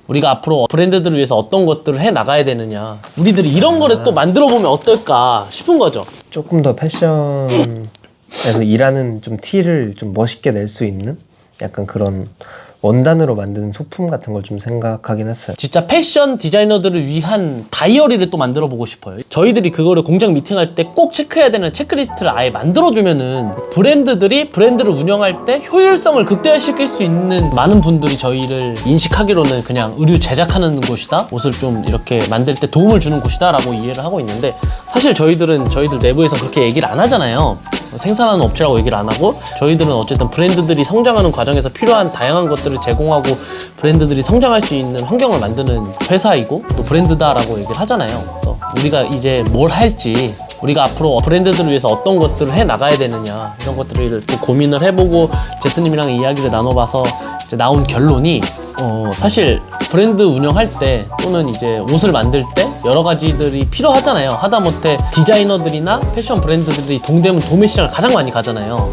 우리가 앞으로 브랜드들을 위해서 어떤 것들을 해 나가야 되느냐, 우리들이 이런 거를 또 만들어 보면 어떨까 싶은 거죠. 조금 더 패션에서 일하는 좀 티를 좀 멋있게 낼 수 있는 약간 그런 원단으로 만든 소품 같은 걸 좀 생각하긴 했어요. 진짜 패션 디자이너들을 위한 다이어리를 또 만들어 보고 싶어요. 저희들이 그거를 공장 미팅할 때 꼭 체크해야 되는 체크리스트를 아예 만들어주면은 브랜드들이 브랜드를 운영할 때 효율성을 극대화시킬 수 있는, 많은 분들이 저희를 인식하기로는 그냥 의류 제작하는 곳이다, 옷을 좀 이렇게 만들 때 도움을 주는 곳이다 라고 이해를 하고 있는데, 사실 저희들 내부에서 그렇게 얘기를 안 하잖아요. 생산하는 업체라고 얘기를 안 하고, 저희들은 어쨌든 브랜드들이 성장하는 과정에서 필요한 다양한 것들을 제공하고 브랜드들이 성장할 수 있는 환경을 만드는 회사이고 또 브랜드다라고 얘기를 하잖아요. 그래서 우리가 이제 뭘 할지, 우리가 앞으로 브랜드들을 위해서 어떤 것들을 해 나가야 되느냐, 이런 것들을 또 고민을 해보고 제스님이랑 이야기를 나눠봐서 이제 나온 결론이, 사실 브랜드 운영할 때 또는 이제 옷을 만들 때 여러 가지들이 필요하잖아요. 하다못해 디자이너들이나 패션 브랜드들이 동대문 도매 시장을 가장 많이 가잖아요.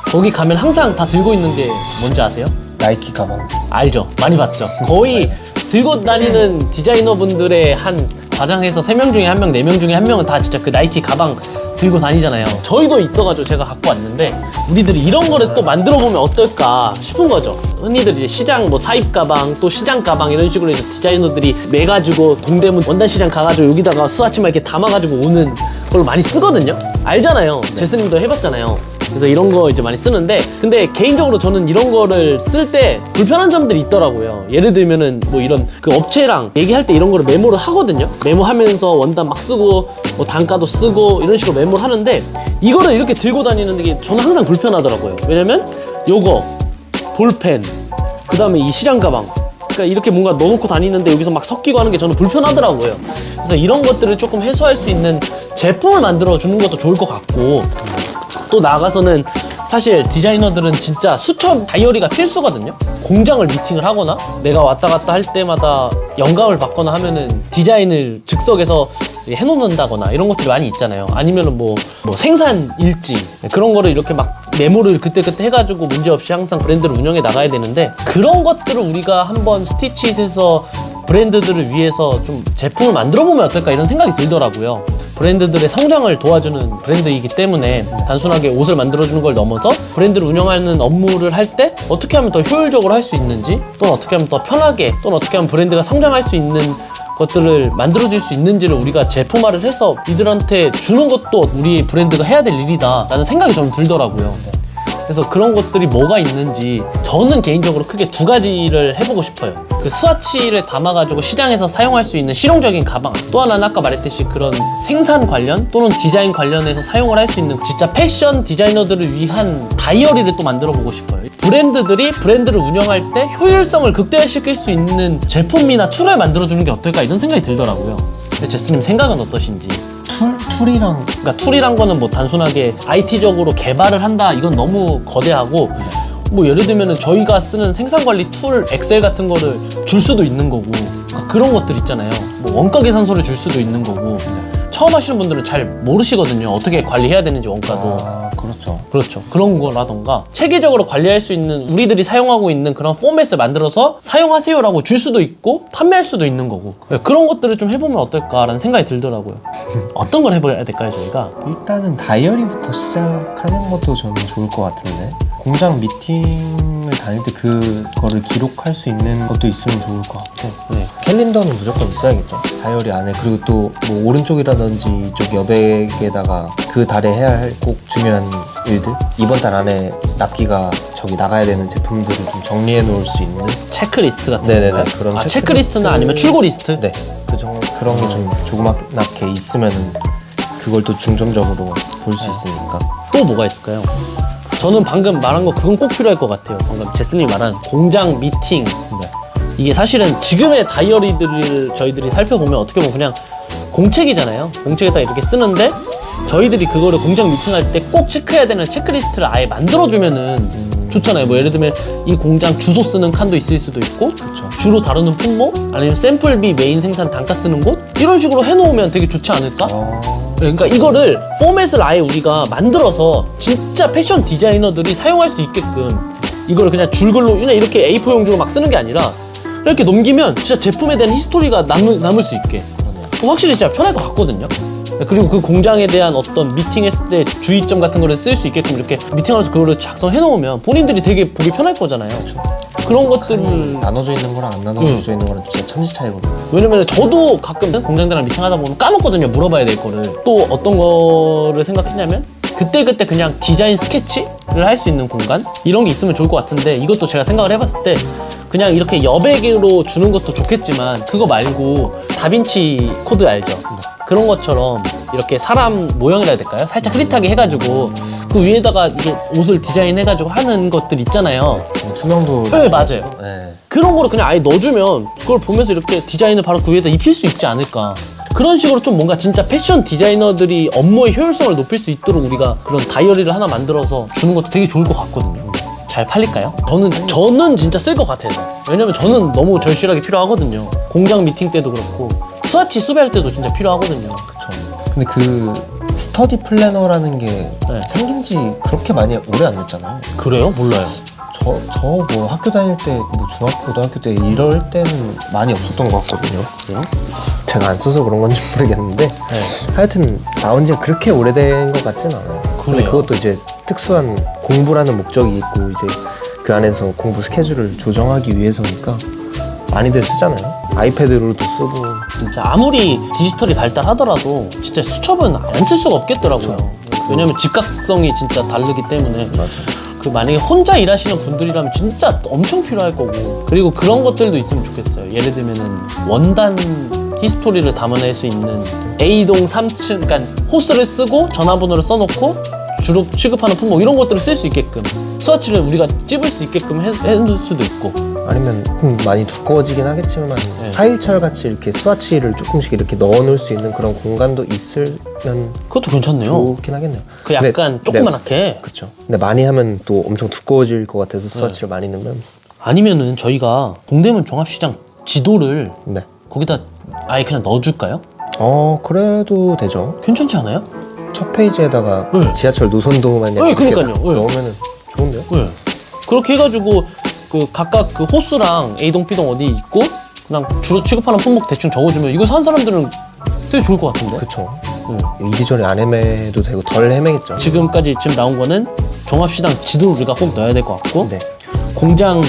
거기 가면 항상 다 들고 있는 게 뭔지 아세요? 나이키 가방. 알죠? 많이 봤죠? 거의 들고 다니는 디자이너분들의 한 과장해서 3명 중에 1명, 4명 중에 1명은 다 진짜 그 나이키 가방 들고 다니잖아요. 저희도 있어가지고 제가 갖고 왔는데, 우리들이 이런 거를 또 만들어 보면 어떨까 싶은 거죠. 흔히들 이제 시장 뭐 사입 가방, 또 시장 가방 이런 식으로 이제 디자이너들이 매가지고 동대문 원단 시장 가가지고 여기다가 수아치마 이렇게 담아가지고 오는 걸 많이 쓰거든요. 알잖아요. 제스님도 해봤잖아요. 그래서 이런 거 이제 많이 쓰는데, 근데 개인적으로 저는 이런 거를 쓸 때 불편한 점들이 있더라고요. 예를 들면은 뭐 이런 그 업체랑 얘기할 때 이런 거를 메모를 하거든요. 메모하면서 원단 막 쓰고 뭐 단가도 쓰고 이런 식으로 메모를 하는데, 이거를 이렇게 들고 다니는 게 저는 항상 불편하더라고요. 왜냐면 요거 볼펜, 그 다음에 이 시장 가방, 그러니까 이렇게 뭔가 넣어놓고 다니는데 여기서 막 섞이고 하는 게 저는 불편하더라고요. 그래서 이런 것들을 조금 해소할 수 있는 제품을 만들어 주는 것도 좋을 것 같고, 또 나아가서는 사실 디자이너들은 진짜 수천 다이어리가 필수거든요. 공장을 미팅을 하거나 내가 왔다 갔다 할 때마다 영감을 받거나 하면은 디자인을 즉석에서 해놓는다거나 이런 것들이 많이 있잖아요. 아니면은 뭐 생산 일지, 그런 거를 이렇게 막 메모를 그때그때 해가지고 문제없이 항상 브랜드를 운영해 나가야 되는데, 그런 것들을 우리가 한번 스티치잇에서 브랜드들을 위해서 좀 제품을 만들어 보면 어떨까, 이런 생각이 들더라고요. 브랜드들의 성장을 도와주는 브랜드이기 때문에 단순하게 옷을 만들어주는 걸 넘어서 브랜드를 운영하는 업무를 할 때 어떻게 하면 더 효율적으로 할 수 있는지, 또는 어떻게 하면 더 편하게, 또는 어떻게 하면 브랜드가 성장할 수 있는 것들을 만들어줄 수 있는지를 우리가 제품화를 해서 이들한테 주는 것도 우리 브랜드가 해야 될 일이다 라는 생각이 저는 들더라고요. 그래서 그런 것들이 뭐가 있는지 저는 개인적으로 크게 2가지를 해보고 싶어요. 그 스와치를 담아가지고 시장에서 사용할 수 있는 실용적인 가방, 또 하나는 아까 말했듯이 그런 생산 관련 또는 디자인 관련해서 사용을 할 수 있는 진짜 패션 디자이너들을 위한 다이어리를 또 만들어 보고 싶어요. 브랜드들이 브랜드를 운영할 때 효율성을 극대화시킬 수 있는 제품이나 툴을 만들어주는 게 어떨까, 이런 생각이 들더라고요. 근데 제스님 생각은 어떠신지? 툴이랑, 그러니까 툴이란 거는 뭐 단순하게 IT적으로 개발을 한다, 이건 너무 거대하고, 뭐 예를 들면은 저희가 쓰는 생산관리 툴 엑셀 같은 거를 줄 수도 있는 거고, 그러니까 그런 것들 있잖아요. 뭐 원가 계산서를 줄 수도 있는 거고, 처음 하시는 분들은 잘 모르시거든요. 어떻게 관리해야 되는지, 원가도. 그렇죠. 그런 거라던가 체계적으로 관리할 수 있는, 우리들이 사용하고 있는 그런 포맷을 만들어서 사용하세요라고 줄 수도 있고 판매할 수도 있는 거고, 그런 것들을 좀 해보면 어떨까라는 생각이 들더라고요. 어떤 걸 해봐야 될까요, 저희가? 일단은 다이어리부터 시작하는 것도 저는 좋을 것 같은데, 공장 미팅을 다닐 때 그거를 기록할 수 있는 것도 있으면 좋을 것 같고, 캘린더는 무조건 있어야겠죠, 다이어리 안에. 그리고 또 뭐 오른쪽이라든지 이쪽 여백에다가 그 달에 해야 할 꼭 중요한 일들, 이번 달 안에 납기가 저기 나가야 되는 제품들을 좀 정리해 놓을 수 있는 체크리스트 같은 네네네, 건가요? 그런 체크리스트나 아니면 출고 리스트? 네, 그런 게 좀 조그맣게 있으면은 그걸 또 중점적으로 볼 수 있으니까. 또 뭐가 있을까요? 저는 방금 말한 거 그건 꼭 필요할 것 같아요. 방금 제스님이 말한 공장 미팅. 이게 사실은 지금의 다이어리들을 저희들이 살펴보면 어떻게 보면 그냥 공책이잖아요. 공책에다 이렇게 쓰는데, 저희들이 그거를 공장 미팅할 때 꼭 체크해야 되는 체크리스트를 아예 만들어주면은 좋잖아요. 뭐 예를 들면 이 공장 주소 쓰는 칸도 있을 수도 있고, 주로 다루는 품목, 아니면 샘플비, 메인 생산 단가 쓰는 곳, 이런 식으로 해놓으면 되게 좋지 않을까? 그러니까 이거를 포맷을 아예 우리가 만들어서 진짜 패션 디자이너들이 사용할 수 있게끔, 이거를 그냥 줄글로 그냥 이렇게 A4 용지로 막 쓰는 게 아니라 이렇게 넘기면 진짜 제품에 대한 히스토리가 남을 수 있게 확실히 진짜 편할 것 같거든요. 그리고 그 공장에 대한 어떤 미팅했을 때 주의점 같은 거를 쓸 수 있게끔 이렇게 미팅하면서 그거를 작성해 놓으면 본인들이 되게 보기 편할 거잖아요. 그런 것들을 나눠져 있는 거랑 안 나눠져 있는 거랑 진짜 천지 차이거든요. 왜냐면 저도 가끔 공장들이랑 미팅하다 보면 까먹거든요. 물어봐야 될 거를. 또 어떤 거를 생각했냐면 그때그때 그냥 디자인 스케치를 할 수 있는 공간? 이런 게 있으면 좋을 것 같은데 이것도 제가 생각을 해봤을 때 그냥 이렇게 여백으로 주는 것도 좋겠지만 그거 말고 다빈치 코드 알죠? 그런 것처럼 이렇게 사람 모형이라 해야 될까요? 살짝 흐릿하게 해가지고 그 위에다가 이게 옷을 디자인해가지고 하는 것들 있잖아요. 투명도. 네, 맞아요. 네. 그런 거를 그냥 아예 넣어주면 그걸 보면서 이렇게 디자인을 바로 그 위에다 입힐 수 있지 않을까. 그런 식으로 좀 뭔가 진짜 패션 디자이너들이 업무의 효율성을 높일 수 있도록 우리가 그런 다이어리를 하나 만들어서 주는 것도 되게 좋을 것 같거든요. 잘 팔릴까요? 저는 진짜 쓸 것 같아요. 왜냐면 저는 너무 절실하게 필요하거든요. 공장 미팅 때도 그렇고 스와치 수배할 때도 진짜 필요하거든요. 그쵸. 근데 그 스터디 플래너라는 게 네. 생긴 지 그렇게 많이 오래 안 됐잖아요. 그래요? 몰라요. 저 뭐 학교 다닐 때, 뭐 중학교, 고등학교 때 이럴 때는 많이 없었던 것 같거든요. 제가 안 써서 그런 건지 모르겠는데 네. 하여튼 나온 지가 그렇게 오래된 것 같진 않아요. 근데 그래요? 그것도 이제 특수한 공부라는 목적이 있고 이제 그 안에서 공부 스케줄을 조정하기 위해서니까 많이들 쓰잖아요. 아이패드로도 쓰고. 진짜 아무리 디지털이 발달하더라도 진짜 수첩은 안 쓸 수가 없겠더라고요. 왜냐면 직각성이 진짜 다르기 때문에. 맞아요. 그 만약에 혼자 일하시는 분들이라면 진짜 엄청 필요할 거고 그리고 그런 것들도 있으면 좋겠어요. 예를 들면은 원단 히스토리를 담아낼 수 있는 A동 3층 그러니까 호스를 쓰고 전화번호를 써놓고 주로 취급하는 품목 이런 것들을 쓸 수 있게끔 스와치를 우리가 찝을 수 있게끔 해놓을 수도 있고 아니면 많이 두꺼워지긴 하겠지만 네. 파일철 같이 이렇게 스와치를 조금씩 이렇게 넣어놓을 수 있는 그런 공간도 있으면 그것도 괜찮네요. 좋긴 하겠네요. 그 약간 조그만하게 그렇죠. 근데 많이 하면 또 엄청 두꺼워질 것 같아서 스와치를 많이 넣으면. 아니면은 저희가 동대문 종합시장 지도를 네. 거기다 아예 그냥 넣어줄까요? 그래도 되죠. 괜찮지 않아요? 첫 페이지에다가 네. 지하철 노선도만 네, 이렇게 그러니까요. 딱 네. 넣으면은 좋은데요? 네. 그렇게 해가지고 그 각각 그 호수랑 A동, B동 어디 있고 그냥 주로 취급하는 품목 대충 적어주면 이거 산 사람들은 되게 좋을 것 같은데? 그쵸. 네. 이리저리 안 헤매도 되고 덜 헤매겠죠. 지금 나온 거는 종합시장 지도를 우리가 꼭 넣어야 될 것 같고 네. 공장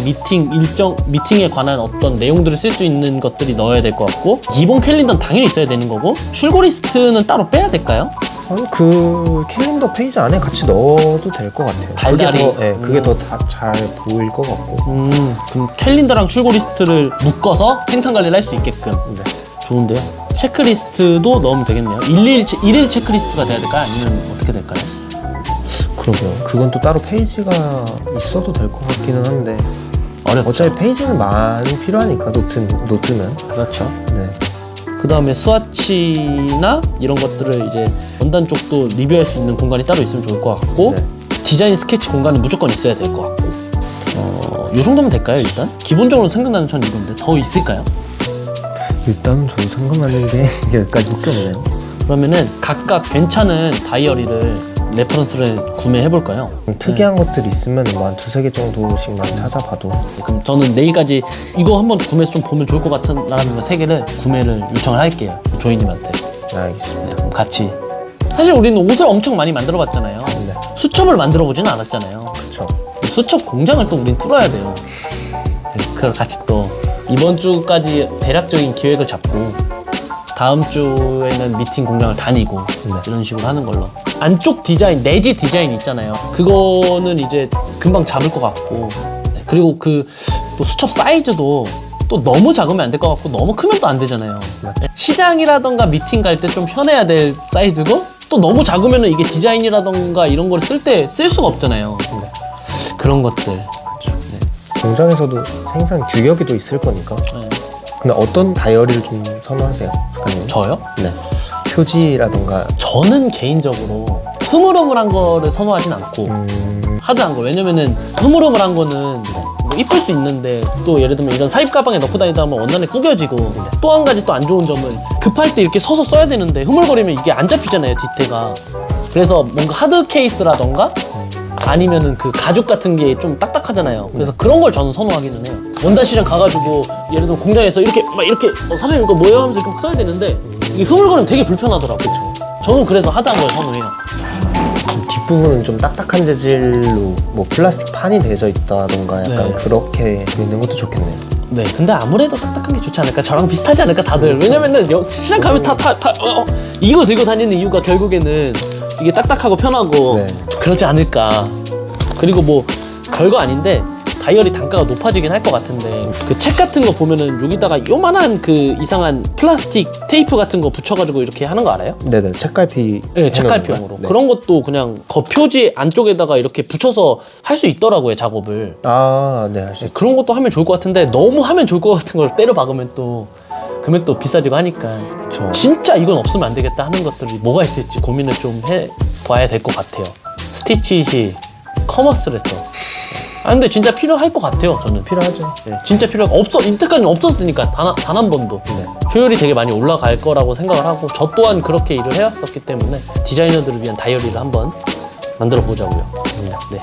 미팅에 관한 어떤 내용들을 쓸 수 있는 것들이 넣어야 될 것 같고 기본 캘린더는 당연히 있어야 되는 거고 출고 리스트는 따로 빼야 될까요? 아니 그 캘린더 페이지 안에 같이 넣어도 될 것 같아요. 달달이. 그게 더 다 잘 보일 것 같고. 그럼 캘린더랑 출고 리스트를 묶어서 생산 관리를 할 수 있게끔 네. 좋은데요. 체크리스트도 넣으면 되겠네요. 일일 체크리스트가 돼야 될까요? 아니면 어떻게 될까요? 그러게요. 그건 또 따로 페이지가 있어도 될 것 같기는 한데 어렵죠. 어차피 페이지는 많이 필요하니까 노트면. 그렇죠. 네. 그 다음에 스와치나 이런 것들을 이제 원단 쪽도 리뷰할 수 있는 공간이 따로 있으면 좋을 것 같고 네. 디자인 스케치 공간은 무조건 있어야 될 것 같고 요 정도면 될까요 일단? 기본적으로 생각나는 건 이건데 더 있을까요? 일단은 저도 생각나는 게 여기까지밖에 없네요. 그러면은 각각 괜찮은 다이어리를 레퍼런스를 구매해볼까요? 특이한 것들이 있으면 뭐 한 두세 개 정도씩만 찾아봐도. 그럼 저는 내일까지 이거 한번 구매해서 좀 보면 좋을 것 같은 라는 거 3개를 구매를 요청을 할게요. 조이님한테. 네, 알겠습니다. 그럼 같이. 사실 우리는 옷을 엄청 많이 만들어 봤잖아요. 네. 수첩을 만들어 보지는 않았잖아요. 그렇죠. 수첩 공장을 또 우린 뚫어야 돼요. 그걸 같이 또 이번 주까지 대략적인 기획을 잡고 다음 주에는 미팅 공장을 다니고 네. 이런 식으로 하는 걸로. 안쪽 디자인, 내지 디자인 있잖아요. 그거는 이제 금방 잡을 것 같고 그리고 그 또 수첩 사이즈도 또 너무 작으면 안 될 것 같고 너무 크면 또 안 되잖아요. 맞죠. 시장이라던가 미팅 갈 때 좀 편해야 될 사이즈고 또 너무 작으면은 이게 디자인이라던가 이런 걸 쓸 때 쓸 수가 없잖아요. 네. 그런 것들. 그렇죠. 공장에서도 생산 규격이 또 있을 거니까. 네. 근데 어떤 다이어리를 좀 선호하세요, 스카님? 저요? 네. 표지라던가. 저는 개인적으로 흐물흐물한 거를 선호하진 않고 하드한 거. 왜냐면은 흐물흐물한 거는 뭐 입을 수 있는데 또 예를 들면 이런 사입 가방에 넣고 다니다 보면 원단에 구겨지고 또 한 가지 또 안 좋은 점은 급할 때 이렇게 서서 써야 되는데 흐물거리면 이게 안 잡히잖아요, 뒤태가. 그래서 뭔가 하드 케이스라던가 아니면은 그 가죽 같은 게 좀 딱딱하잖아요. 그래서 그런 걸 저는 선호하기는 해요. 원단 시장 가가지고 예를 들어 공장에서 이렇게 막 이렇게 사장님 이거 뭐예요? 하면서 이렇게 막 써야 되는데 이게 흐물거리면 되게 불편하더라고요. 저는 그래서 하드한 걸 선호해요. 뒷부분은 좀 딱딱한 재질로 뭐 플라스틱 판이 되어 있다던가 약간 네. 그렇게 있는 것도 좋겠네요. 네, 근데 아무래도 딱딱한 게 좋지 않을까? 저랑 비슷하지 않을까 다들? 왜냐면은 시장 가면 이거 들고 다니는 이유가 결국에는 이게 딱딱하고 편하고 네. 그러지 않을까. 그리고 뭐 별거 아닌데 다이어리 단가가 높아지긴 할 것 같은데 그 책 같은 거 보면은 여기다가 요만한 그 이상한 플라스틱 테이프 같은 거 붙여가지고 이렇게 하는 거 알아요? 네네, 책갈피. 네, 책갈피용으로. 네. 그런 것도 그냥 겉표지 안쪽에다가 이렇게 붙여서 할 수 있더라고요, 작업을. 아, 네, 할 수 있죠. 그런 것도 하면 좋을 것 같은데 너무 하면 좋을 것 같은 걸 때려 박으면 또 금액도 비싸지고 하니까 그쵸. 진짜 이건 없으면 안 되겠다 하는 것들이 뭐가 있을지 고민을 좀 해봐야 될 것 같아요. 스티치시, 커머스레터. 아 근데 진짜 필요할 것 같아요, 저는. 필요하죠. 네, 진짜 필요할 이때까지는 없었으니까 단 한 번도. 네. 효율이 되게 많이 올라갈 거라고 생각을 하고 저 또한 그렇게 일을 해왔었기 때문에 디자이너들을 위한 다이어리를 한번 만들어 보자고요. 네.